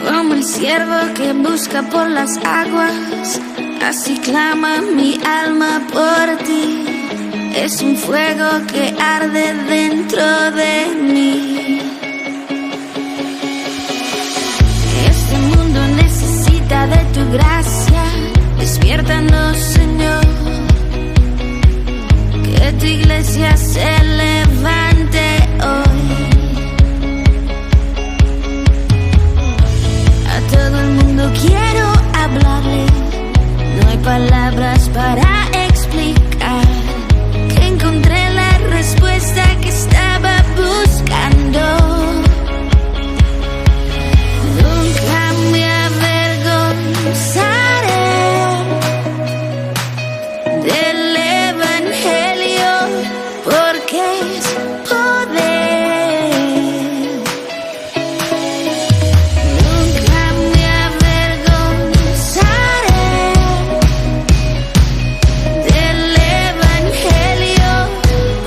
Como el ciervo que busca por las aguas, así clama mi alma por ti. Es un fuego que arde dentro de mí. Este mundo necesita de tu gracia. Despiértanos, Señor. Que tu iglesia se levante hoy. A todo el mundo quiero hablarle. No hay palabras para explicar que encontré la respuesta que estaba buscando. Nunca me avergonzaré del evangelio, porque es poder. Nunca me avergonzaré del evangelio,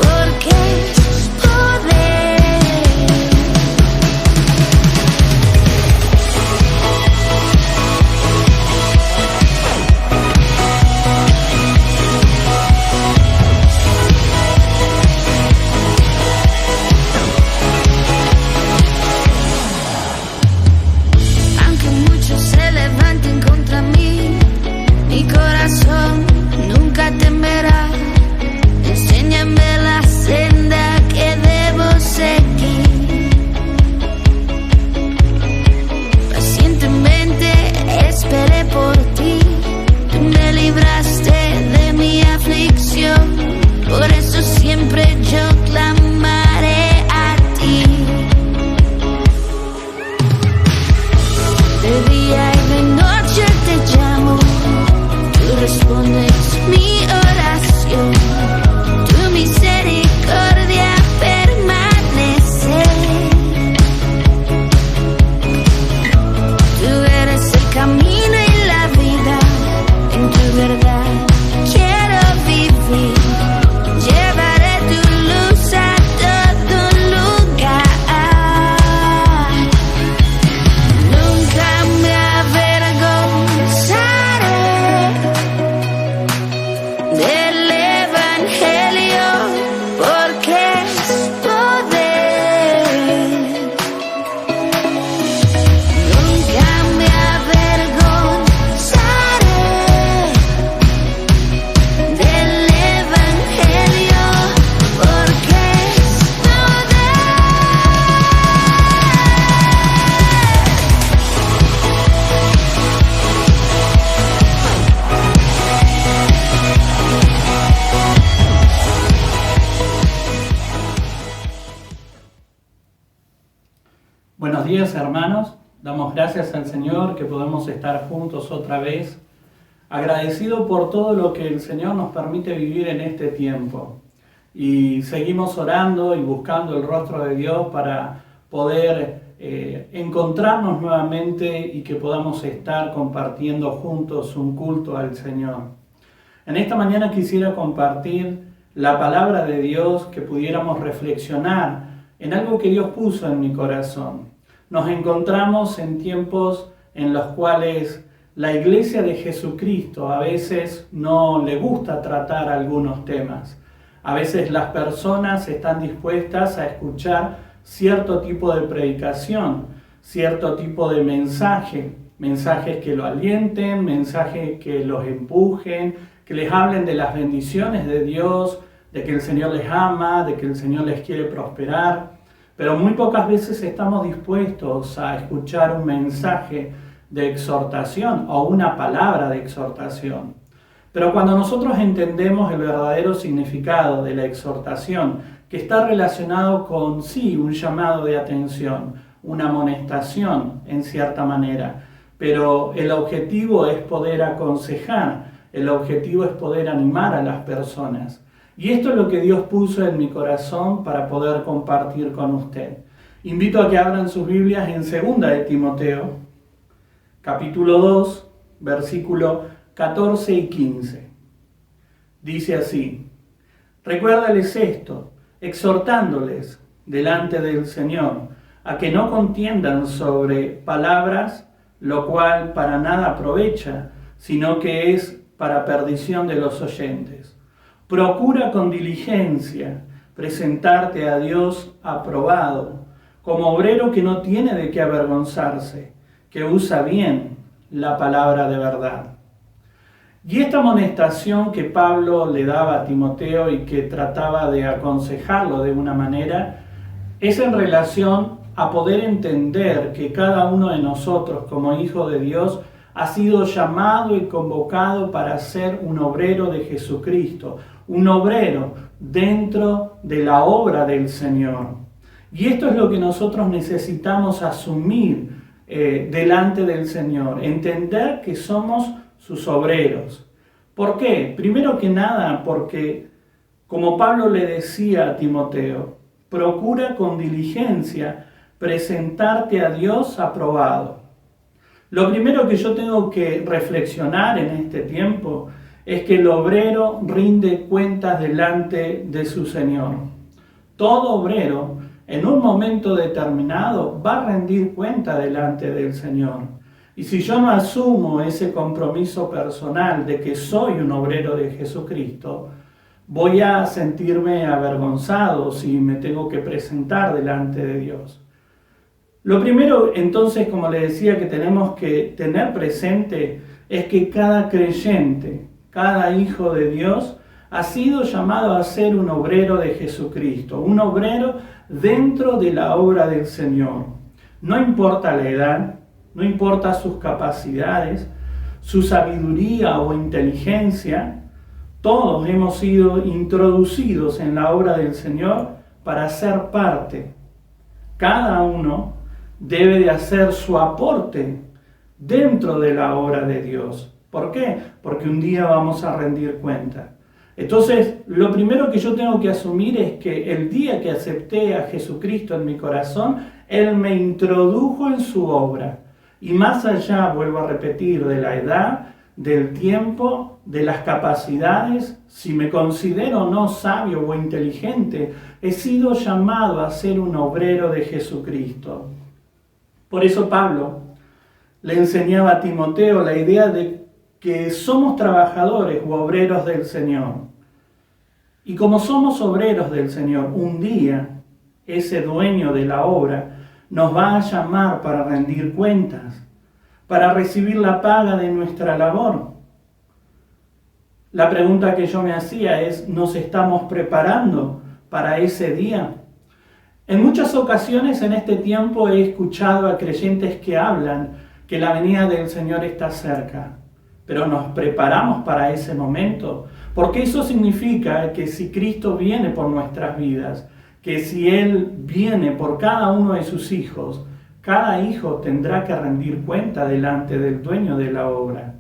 porque es poder. Aunque muchos se levanten contra mí, mi corazón nunca temerá. Enséñame la senda que debo seguir. Pacientemente esperé por ti. Tú me libraste de mi aflicción. Por eso siempre yo clamaré a ti. De día y de noche te llamo. Tú respondes mi oración. Tu misericordia permanece. Tú eres el camino y la vida. En tu verdad quiero vivir. Llevaré tu luz a todo lugar. Nunca me avergonzaré del evangelio, porque es poder. Nunca me avergonzaré del evangelio, porque es poder. Buenos días, hermanos. Damos gracias al Señor que podemos estar juntos otra vez, agradecido por todo lo que el Señor nos permite vivir en este tiempo. Y seguimos orando y buscando el rostro de Dios para poder encontrarnos nuevamente y que podamos estar compartiendo juntos un culto al Señor. En esta mañana quisiera compartir la palabra de Dios, que pudiéramos reflexionar en algo que Dios puso en mi corazón. Nos encontramos en tiempos en los cuales la Iglesia de Jesucristo a veces no le gusta tratar algunos temas. A veces las personas están dispuestas a escuchar cierto tipo de predicación, cierto tipo de mensajes que lo alienten, mensajes que los empujen, que les hablen de las bendiciones de Dios, de que el Señor les ama, de que el Señor les quiere prosperar. Pero muy pocas veces estamos dispuestos a escuchar un mensaje de exhortación o una palabra de exhortación. Pero cuando nosotros entendemos el verdadero significado de la exhortación, que está relacionado con, sí, un llamado de atención, una amonestación en cierta manera, pero el objetivo es poder aconsejar, el objetivo es poder animar a las personas. Y esto es lo que Dios puso en mi corazón para poder compartir con usted. Invito a que abran sus Biblias en 2 de Timoteo, capítulo 2, versículo 14 y 15. Dice así: recuérdales esto, exhortándoles delante del Señor, a que no contiendan sobre palabras, lo cual para nada aprovecha, sino que es para perdición de los oyentes. Procura con diligencia presentarte a Dios aprobado, como obrero que no tiene de qué avergonzarse, que usa bien la palabra de verdad. Y esta amonestación que Pablo le daba a Timoteo y que trataba de aconsejarlo de una manera, es en relación a poder entender que cada uno de nosotros como hijo de Dios ha sido llamado y convocado para ser un obrero de Jesucristo, un obrero dentro de la obra del Señor. Y esto es lo que nosotros necesitamos asumir delante del Señor, entender que somos sus obreros. ¿Por qué? Primero que nada, porque, como Pablo le decía a Timoteo, procura con diligencia presentarte a Dios aprobado. Lo primero que yo tengo que reflexionar en este tiempo es que el obrero rinde cuentas delante de su Señor. Todo obrero, en un momento determinado, va a rendir cuenta delante del Señor. Y si yo no asumo ese compromiso personal de que soy un obrero de Jesucristo, voy a sentirme avergonzado si me tengo que presentar delante de Dios. Lo primero, entonces, como le decía, que tenemos que tener presente es que cada creyente, cada hijo de Dios, ha sido llamado a ser un obrero de Jesucristo, un obrero dentro de la obra del Señor. No importa la edad, no importa sus capacidades, su sabiduría o inteligencia, todos hemos sido introducidos en la obra del Señor para ser parte. Cada uno debe de hacer su aporte dentro de la obra de Dios. ¿Por qué? Porque un día vamos a rendir cuenta. Entonces, lo primero que yo tengo que asumir es que el día que acepté a Jesucristo en mi corazón, Él me introdujo en su obra. Y más allá, vuelvo a repetir, de la edad, del tiempo, de las capacidades, si me considero o no sabio o inteligente, he sido llamado a ser un obrero de Jesucristo. Por eso Pablo le enseñaba a Timoteo la idea de que somos trabajadores u obreros del Señor. Y como somos obreros del Señor, un día ese dueño de la obra nos va a llamar para rendir cuentas, para recibir la paga de nuestra labor. La pregunta que yo me hacía es, ¿nos estamos preparando para ese día? En muchas ocasiones en este tiempo he escuchado a creyentes que hablan que la venida del Señor está cerca, pero ¿nos preparamos para ese momento? Porque eso significa que si Cristo viene por nuestras vidas, que si Él viene por cada uno de sus hijos, cada hijo tendrá que rendir cuenta delante del dueño de la obra.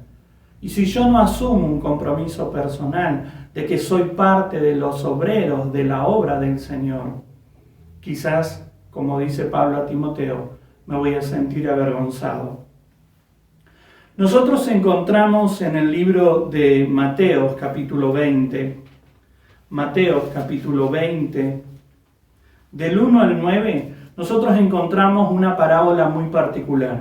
Y si yo no asumo un compromiso personal de que soy parte de los obreros de la obra del Señor, quizás, como dice Pablo a Timoteo, me voy a sentir avergonzado. Nosotros encontramos en el libro de Mateo, capítulo 20, del 1 al 9, nosotros encontramos una parábola muy particular.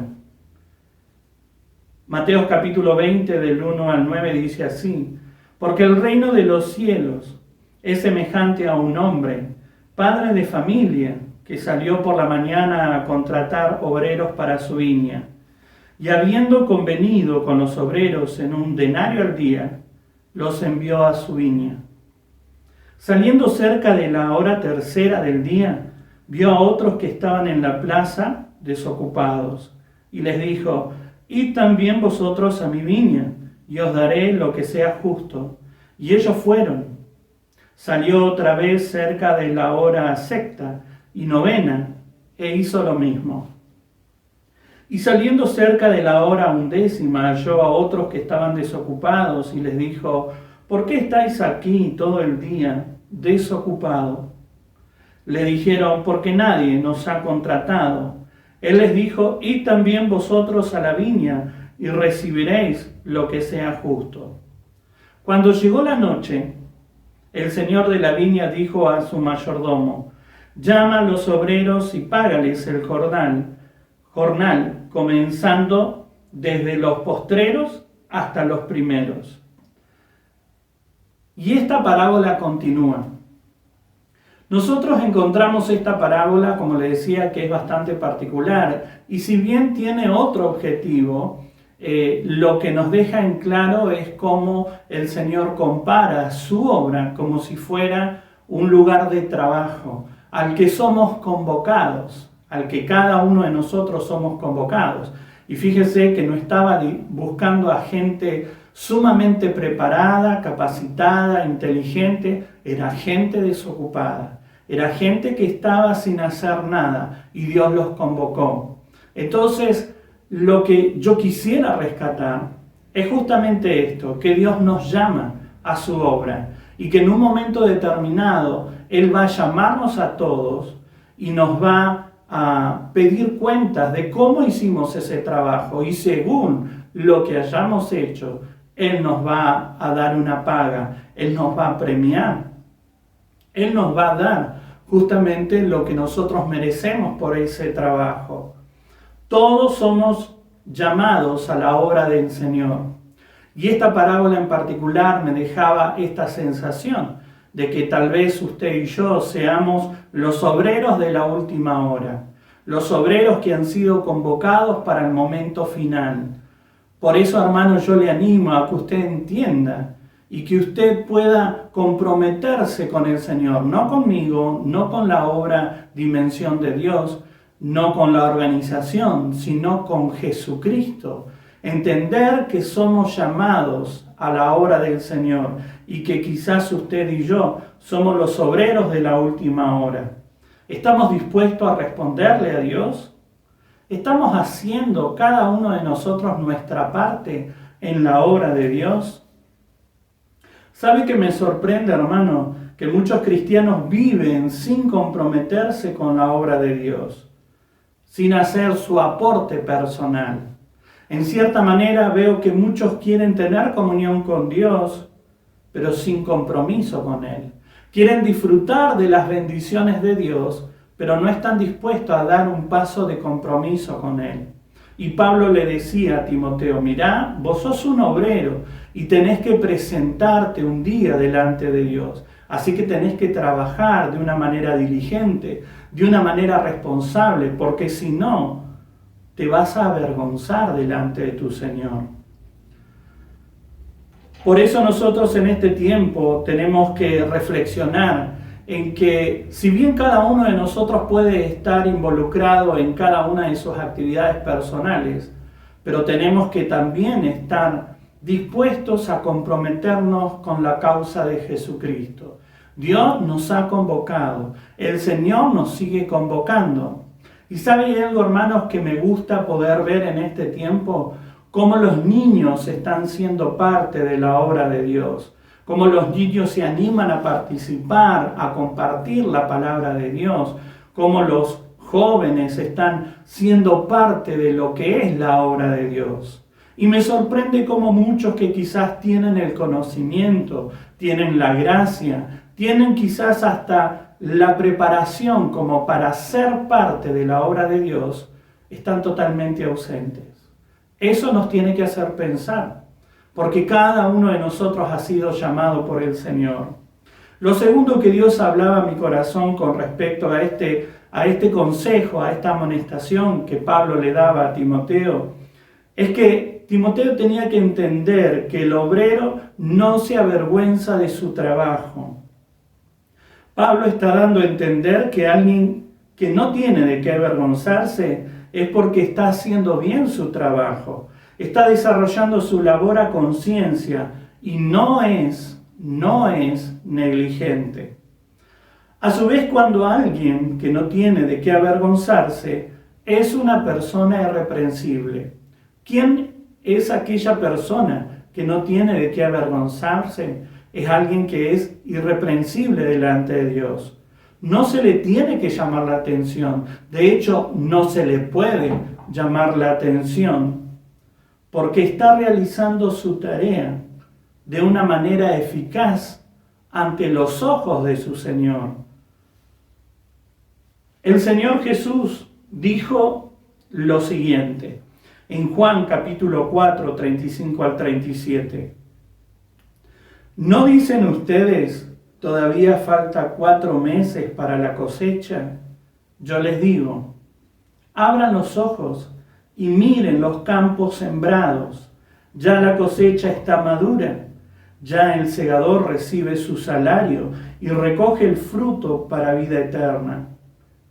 Mateo capítulo 20, del 1 al 9, dice así: porque el reino de los cielos es semejante a un hombre, padre de familia, que salió por la mañana a contratar obreros para su viña. Y habiendo convenido con los obreros en un denario al día, los envió a su viña. Saliendo cerca de la hora tercera del día, vio a otros que estaban en la plaza desocupados, y les dijo: id también vosotros a mi viña, y os daré lo que sea justo. Y ellos fueron. Salió otra vez cerca de la hora sexta y novena, e hizo lo mismo. Y saliendo cerca de la hora 11, halló a otros que estaban desocupados, y les dijo: ¿por qué estáis aquí todo el día desocupados? Le dijeron: porque nadie nos ha contratado. Él les dijo: id también vosotros a la viña y recibiréis lo que sea justo. Cuando llegó la noche, el señor de la viña dijo a su mayordomo: llama a los obreros y págales el jornal, comenzando desde los postreros hasta los primeros. Y esta parábola continúa. Nosotros encontramos esta parábola, como le decía, que es bastante particular, y si bien tiene otro objetivo, lo que nos deja en claro es cómo el Señor compara su obra como si fuera un lugar de trabajo, al que somos convocados, al que cada uno de nosotros somos convocados. Y fíjese que no estaba buscando a gente sumamente preparada, capacitada, inteligente, era gente desocupada. Era gente que estaba sin hacer nada y Dios los convocó. Entonces, lo que yo quisiera rescatar es justamente esto, que Dios nos llama a su obra y que en un momento determinado Él va a llamarnos a todos y nos va a pedir cuentas de cómo hicimos ese trabajo y según lo que hayamos hecho, Él nos va a dar una paga, Él nos va a premiar. Él nos va a dar justamente lo que nosotros merecemos por ese trabajo. Todos somos llamados a la obra del Señor. Y esta parábola en particular me dejaba esta sensación de que tal vez usted y yo seamos los obreros de la última hora, los obreros que han sido convocados para el momento final. Por eso, hermano, yo le animo a que usted entienda y que usted pueda comprometerse con el Señor, no conmigo, no con la obra Dimensión de Dios, no con la organización, sino con Jesucristo. Entender que somos llamados a la obra del Señor y que quizás usted y yo somos los obreros de la última hora. ¿Estamos dispuestos a responderle a Dios? ¿Estamos haciendo cada uno de nosotros nuestra parte en la obra de Dios? ¿Sabe que me sorprende, hermano, que muchos cristianos viven sin comprometerse con la obra de Dios, sin hacer su aporte personal? En cierta manera veo que muchos quieren tener comunión con Dios, pero sin compromiso con Él. Quieren disfrutar de las bendiciones de Dios, pero no están dispuestos a dar un paso de compromiso con Él. Y Pablo le decía a Timoteo: mirá, vos sos un obrero y tenés que presentarte un día delante de Dios. Así que tenés que trabajar de una manera diligente, de una manera responsable, porque si no, te vas a avergonzar delante de tu Señor. Por eso nosotros en este tiempo tenemos que reflexionar en que si bien cada uno de nosotros puede estar involucrado en cada una de sus actividades personales, pero tenemos que también estar dispuestos a comprometernos con la causa de Jesucristo. Dios nos ha convocado, el Señor nos sigue convocando. Y ¿sabe algo, hermanos, que me gusta poder ver en este tiempo? Cómo los niños están siendo parte de la obra de Dios. Cómo los niños se animan a participar, a compartir la palabra de Dios. Cómo los jóvenes están siendo parte de lo que es la obra de Dios. Y me sorprende cómo muchos que quizás tienen el conocimiento, tienen la gracia, tienen quizás hasta la preparación como para ser parte de la obra de Dios, están totalmente ausentes. Eso nos tiene que hacer pensar, porque cada uno de nosotros ha sido llamado por el Señor. Lo segundo que Dios hablaba a mi corazón con respecto a este consejo, a esta amonestación que Pablo le daba a Timoteo, es que Timoteo tenía que entender que el obrero no se avergüenza de su trabajo. Pablo está dando a entender que alguien que no tiene de qué avergonzarse es porque está haciendo bien su trabajo, está desarrollando su labor a conciencia y no es negligente. A su vez, cuando alguien que no tiene de qué avergonzarse es una persona irreprensible. ¿Quién es aquella persona que no tiene de qué avergonzarse? Es alguien que es irreprensible delante de Dios. No se le tiene que llamar la atención. De hecho, no se le puede llamar la atención porque está realizando su tarea de una manera eficaz ante los ojos de su Señor. El Señor Jesús dijo lo siguiente en Juan capítulo 4, 35 al 37. ¿No dicen ustedes, todavía falta 4 meses para la cosecha? Yo les digo, abran los ojos y miren los campos sembrados. Ya la cosecha está madura. Ya el segador recibe su salario y recoge el fruto para vida eterna.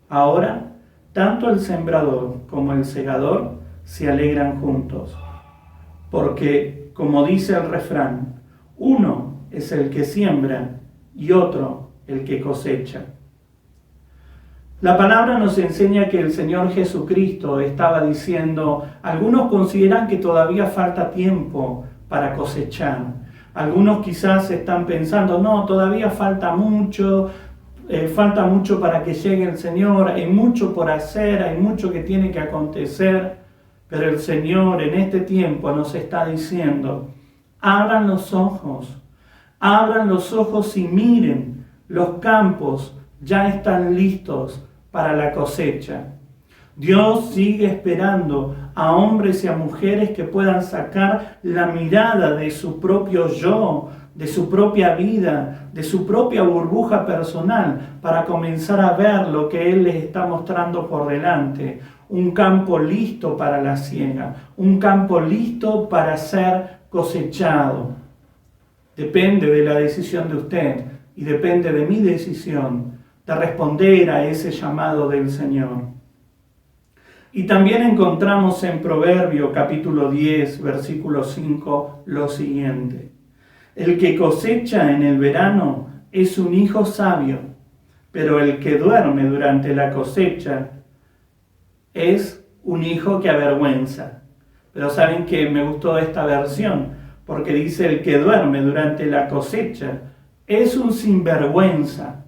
Ahora, tanto el sembrador como el segador se alegran juntos. Porque, como dice el refrán, uno es el que siembra y otro el que cosecha. La palabra nos enseña que el Señor Jesucristo estaba diciendo, algunos consideran que todavía falta tiempo para cosechar. Algunos quizás están pensando, no, todavía falta mucho para que llegue el Señor, hay mucho por hacer, hay mucho que tiene que acontecer, pero el Señor en este tiempo nos está diciendo, abran los ojos y miren, los campos ya están listos para la cosecha. Dios sigue esperando a hombres y a mujeres que puedan sacar la mirada de su propio yo, de su propia vida, de su propia burbuja personal, para comenzar a ver lo que Él les está mostrando por delante. Un campo listo para la siega, un campo listo para ser cosechado. Depende de la decisión de usted y depende de mi decisión de responder a ese llamado del Señor. Y también encontramos en Proverbio capítulo 10, versículo 5, lo siguiente. El que cosecha en el verano es un hijo sabio, pero el que duerme durante la cosecha es un hijo que avergüenza. Pero saben que me gustó esta versión, porque dice el que duerme durante la cosecha es un sinvergüenza.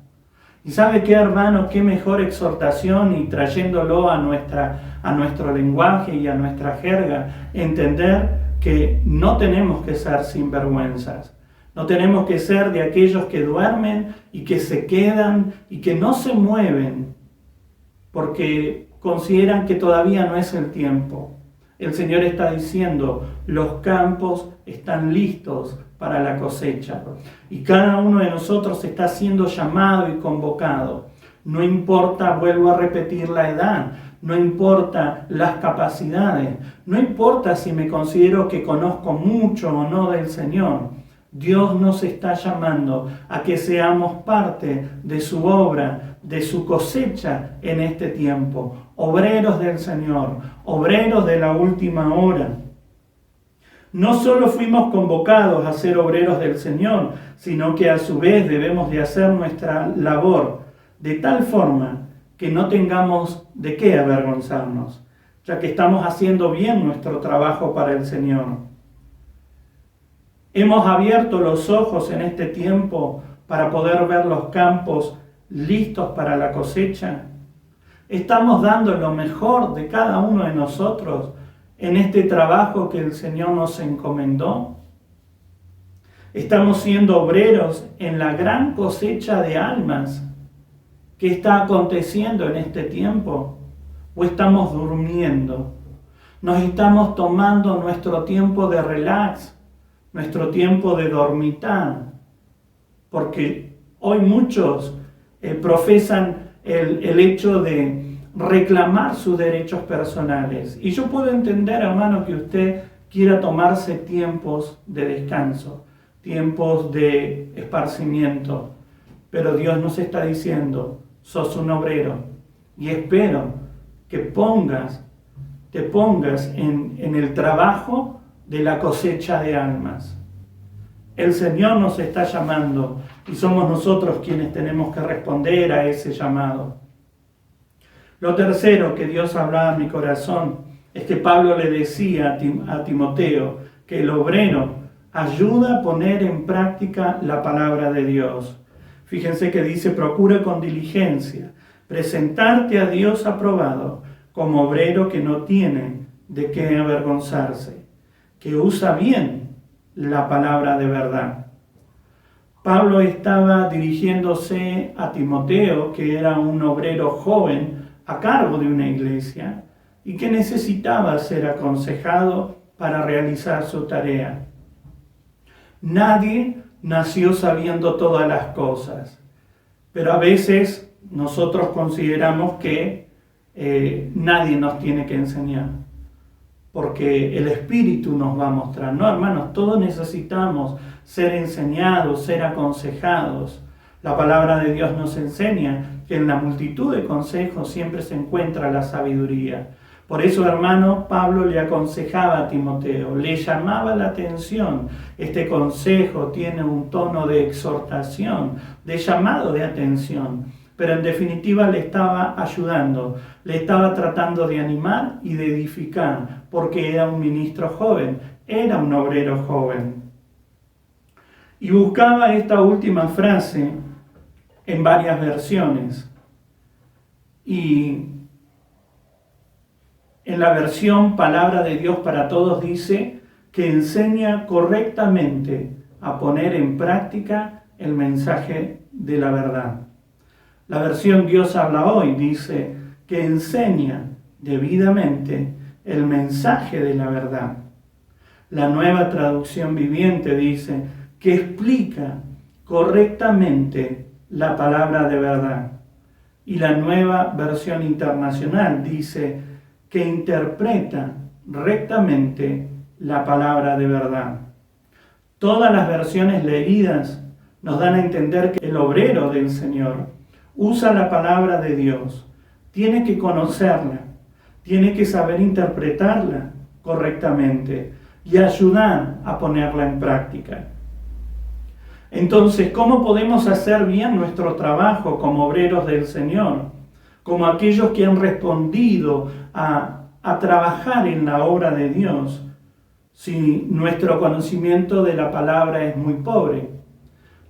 Y ¿sabe qué, hermano? Qué mejor exhortación, y trayéndolo a nuestro lenguaje y a nuestra jerga, entender que no tenemos que ser sinvergüenzas. No tenemos que ser de aquellos que duermen y que se quedan y que no se mueven porque consideran que todavía no es el tiempo. El Señor está diciendo, los campos están listos para la cosecha. Y cada uno de nosotros está siendo llamado y convocado. No importa, vuelvo a repetir, la edad, no importa las capacidades, no importa si me considero que conozco mucho o no del Señor. Dios nos está llamando a que seamos parte de su obra, de su cosecha en este tiempo. Obreros del Señor, obreros de la última hora. No solo fuimos convocados a ser obreros del Señor, sino que a su vez debemos de hacer nuestra labor de tal forma que no tengamos de qué avergonzarnos, ya que estamos haciendo bien nuestro trabajo para el Señor. Hemos abierto los ojos en este tiempo para poder ver los campos listos para la cosecha. Estamos dando lo mejor de cada uno de nosotros en este trabajo que el Señor nos encomendó. Estamos siendo obreros en la gran cosecha de almas que está aconteciendo en este tiempo, o estamos durmiendo. Nos estamos tomando nuestro tiempo de relax, nuestro tiempo de dormitán, porque hoy muchos profesan el hecho de reclamar sus derechos personales. Y yo puedo entender, hermano, que usted quiera tomarse tiempos de descanso, tiempos de esparcimiento, pero Dios nos está diciendo, sos un obrero, y espero que te pongas en el trabajo de la cosecha de almas. El Señor nos está llamando y somos nosotros quienes tenemos que responder a ese llamado. Lo tercero que Dios hablaba a mi corazón es que Pablo le decía a Timoteo que el obrero ayuda a poner en práctica la palabra de Dios. Fíjense que dice, procura con diligencia presentarte a Dios aprobado como obrero que no tiene de qué avergonzarse, que usa bien la palabra de verdad. Pablo estaba dirigiéndose a Timoteo, que era un obrero joven a cargo de una iglesia y que necesitaba ser aconsejado para realizar su tarea. Nadie nació sabiendo todas las cosas, pero a veces nosotros consideramos que nadie nos tiene que enseñar, porque el Espíritu nos va a mostrar. No, hermanos, todos necesitamos ser enseñados, ser aconsejados. La palabra de Dios nos enseña que en la multitud de consejos siempre se encuentra la sabiduría. Por eso, hermano, Pablo le aconsejaba a Timoteo, le llamaba la atención. Este consejo tiene un tono de exhortación, de llamado de atención, pero en definitiva le estaba ayudando, le estaba tratando de animar y de edificar, porque era un ministro joven, era un obrero joven. Y buscaba esta última frase en varias versiones. Y en la versión Palabra de Dios para Todos dice que enseña correctamente a poner en práctica el mensaje de la verdad. La versión Dios habla hoy dice que enseña debidamente el mensaje de la verdad. La Nueva Traducción Viviente dice que explica correctamente la palabra de verdad. Y la Nueva Versión Internacional dice que interpreta rectamente la palabra de verdad. Todas las versiones leídas nos dan a entender que el obrero del Señor usa la palabra de Dios, tiene que conocerla, tiene que saber interpretarla correctamente y ayudar a ponerla en práctica. Entonces, ¿cómo podemos hacer bien nuestro trabajo como obreros del Señor? Como aquellos que han respondido a trabajar en la obra de Dios, si nuestro conocimiento de la palabra es muy pobre.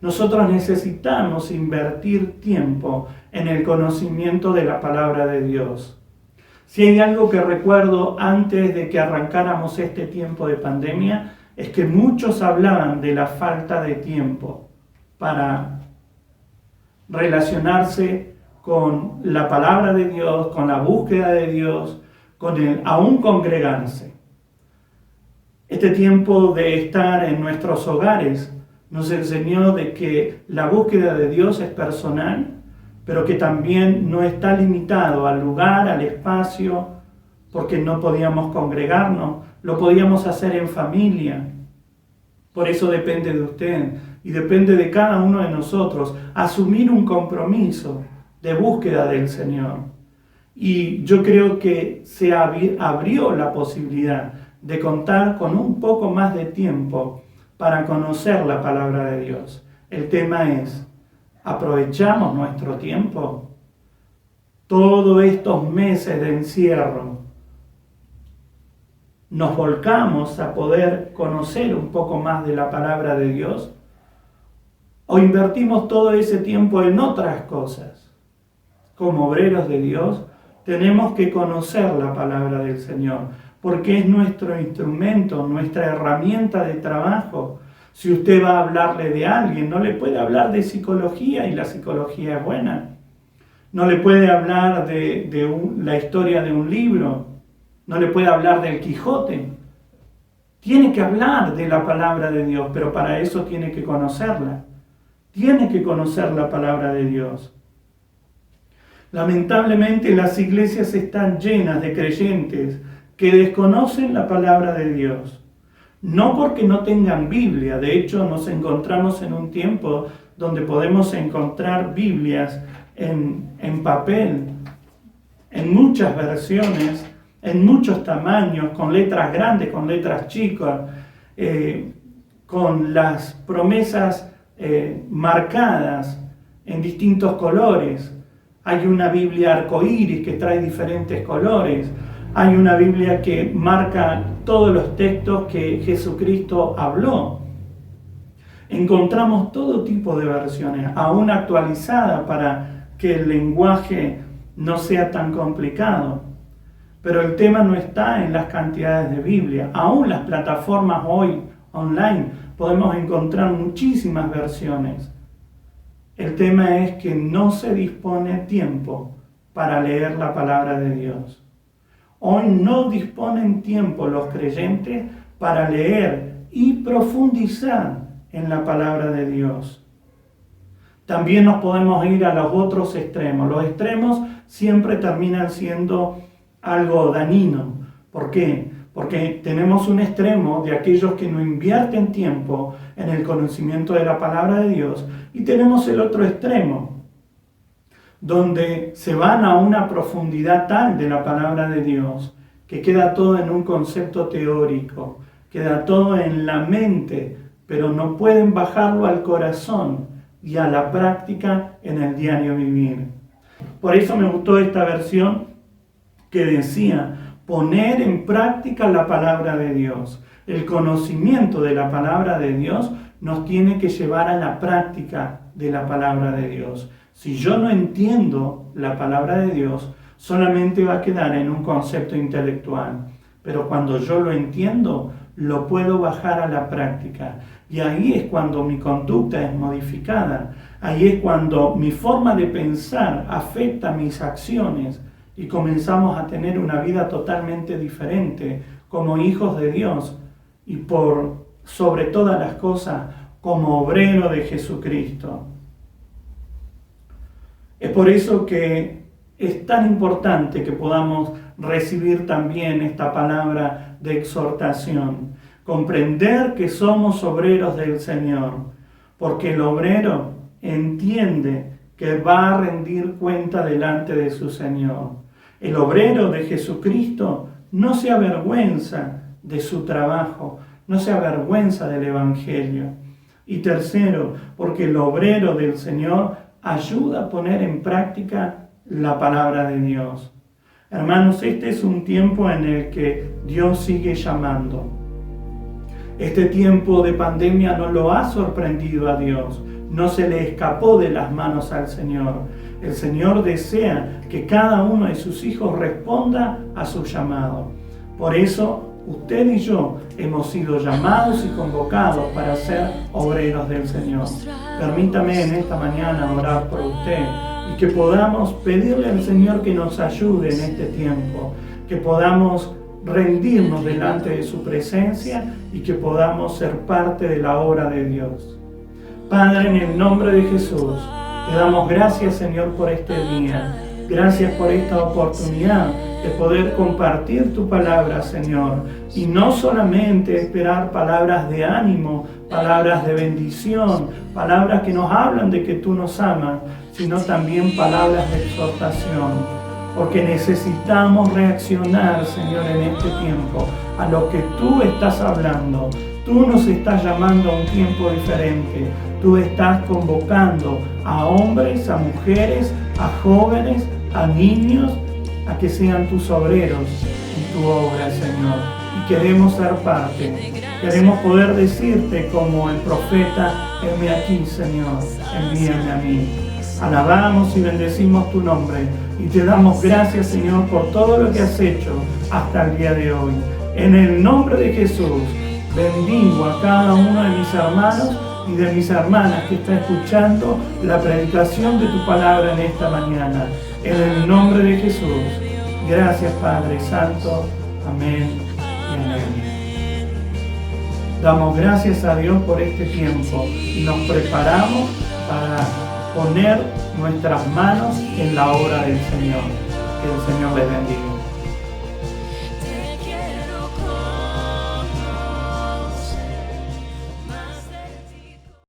Nosotros necesitamos invertir tiempo en el conocimiento de la palabra de Dios. Si hay algo que recuerdo antes de que arrancáramos este tiempo de pandemia, es que muchos hablaban de la falta de tiempo para relacionarse con la palabra de Dios, con la búsqueda de Dios, con el aún congregarse. Este tiempo de estar en nuestros hogares nos enseñó de que la búsqueda de Dios es personal, pero que también no está limitado al lugar, al espacio, porque no podíamos congregarnos, lo podíamos hacer en familia. Por eso depende de usted y depende de cada uno de nosotros asumir un compromiso de búsqueda del Señor. Y yo creo que se abrió la posibilidad de contar con un poco más de tiempo para conocer la palabra de Dios. El tema es, ¿aprovechamos nuestro tiempo? Todos estos meses de encierro, ¿nos volcamos a poder conocer un poco más de la palabra de Dios? ¿O invertimos todo ese tiempo en otras cosas? Como obreros de Dios, tenemos que conocer la palabra del Señor, porque es nuestro instrumento, nuestra herramienta de trabajo. Si usted va a hablarle de alguien, no le puede hablar de psicología y la psicología es buena. No le puede hablar de la historia de un libro. No le puede hablar del Quijote. Tiene que hablar de la palabra de Dios, pero para eso tiene que conocerla. Tiene que conocer la palabra de Dios. Lamentablemente las iglesias están llenas de creyentes que desconocen la palabra de Dios. No porque no tengan Biblia, de hecho nos encontramos en un tiempo donde podemos encontrar Biblias en papel, en muchas versiones, en muchos tamaños, con letras grandes, con letras chicas, con las promesas marcadas en distintos colores. Hay una Biblia arcoíris que trae diferentes colores. Hay una Biblia que marca todos los textos que Jesucristo habló. Encontramos todo tipo de versiones, aún actualizadas para que el lenguaje no sea tan complicado. Pero el tema no está en las cantidades de Biblia. Aún las plataformas hoy online podemos encontrar muchísimas versiones. El tema es que no se dispone tiempo para leer la palabra de Dios. Hoy no disponen tiempo los creyentes para leer y profundizar en la palabra de Dios. También nos podemos ir a los otros extremos. Los extremos siempre terminan siendo algo dañino. ¿Por qué? Porque tenemos un extremo de aquellos que no invierten tiempo en el conocimiento de la palabra de Dios, y tenemos el otro extremo, donde se van a una profundidad tal de la palabra de Dios, que queda todo en un concepto teórico, queda todo en la mente, pero no pueden bajarlo al corazón y a la práctica en el diario vivir. Por eso me gustó esta versión que decía: poner en práctica la palabra de Dios. El conocimiento de la palabra de Dios nos tiene que llevar a la práctica de la palabra de Dios. Si yo no entiendo la palabra de Dios, solamente va a quedar en un concepto intelectual. Pero cuando yo lo entiendo, lo puedo bajar a la práctica. Y ahí es cuando mi conducta es modificada. Ahí es cuando mi forma de pensar afecta mis acciones y comenzamos a tener una vida totalmente diferente como hijos de Dios y por sobre todas las cosas como obrero de Jesucristo. Es por eso que es tan importante que podamos recibir también esta palabra de exhortación, comprender que somos obreros del Señor, porque el obrero entiende que va a rendir cuenta delante de su Señor. El obrero de Jesucristo no se avergüenza de su trabajo, no se avergüenza del Evangelio. Y tercero, porque el obrero del Señor ayuda a poner en práctica la palabra de Dios. Hermanos, este es un tiempo en el que Dios sigue llamando. Este tiempo de pandemia no lo ha sorprendido a Dios, no se le escapó de las manos al Señor. El Señor desea que cada uno de sus hijos responda a su llamado. Por eso, usted y yo hemos sido llamados y convocados para ser obreros del Señor. Permítame en esta mañana orar por usted y que podamos pedirle al Señor que nos ayude en este tiempo, que podamos rendirnos delante de su presencia y que podamos ser parte de la obra de Dios. Padre, en el nombre de Jesús, te damos gracias, Señor, por este día. Gracias por esta oportunidad de poder compartir tu palabra, Señor. Y no solamente esperar palabras de ánimo, palabras de bendición, palabras que nos hablan de que tú nos amas, sino también palabras de exhortación. Porque necesitamos reaccionar, Señor, en este tiempo a lo que tú estás hablando. Tú nos estás llamando a un tiempo diferente. Tú estás convocando a hombres, a mujeres, a jóvenes, a niños, a que sean tus obreros en tu obra, Señor. Y queremos ser parte. Queremos poder decirte como el profeta: heme aquí, Señor, envíame a mí. Alabamos y bendecimos tu nombre y te damos gracias, Señor, por todo lo que has hecho hasta el día de hoy. En el nombre de Jesús, bendigo a cada uno de mis hermanos y de mis hermanas que está escuchando la predicación de tu palabra en esta mañana. En el nombre de Jesús. Gracias, Padre Santo. Amén y amén. Damos gracias a Dios por este tiempo y nos preparamos para poner nuestras manos en la obra del Señor. Que el Señor les bendiga.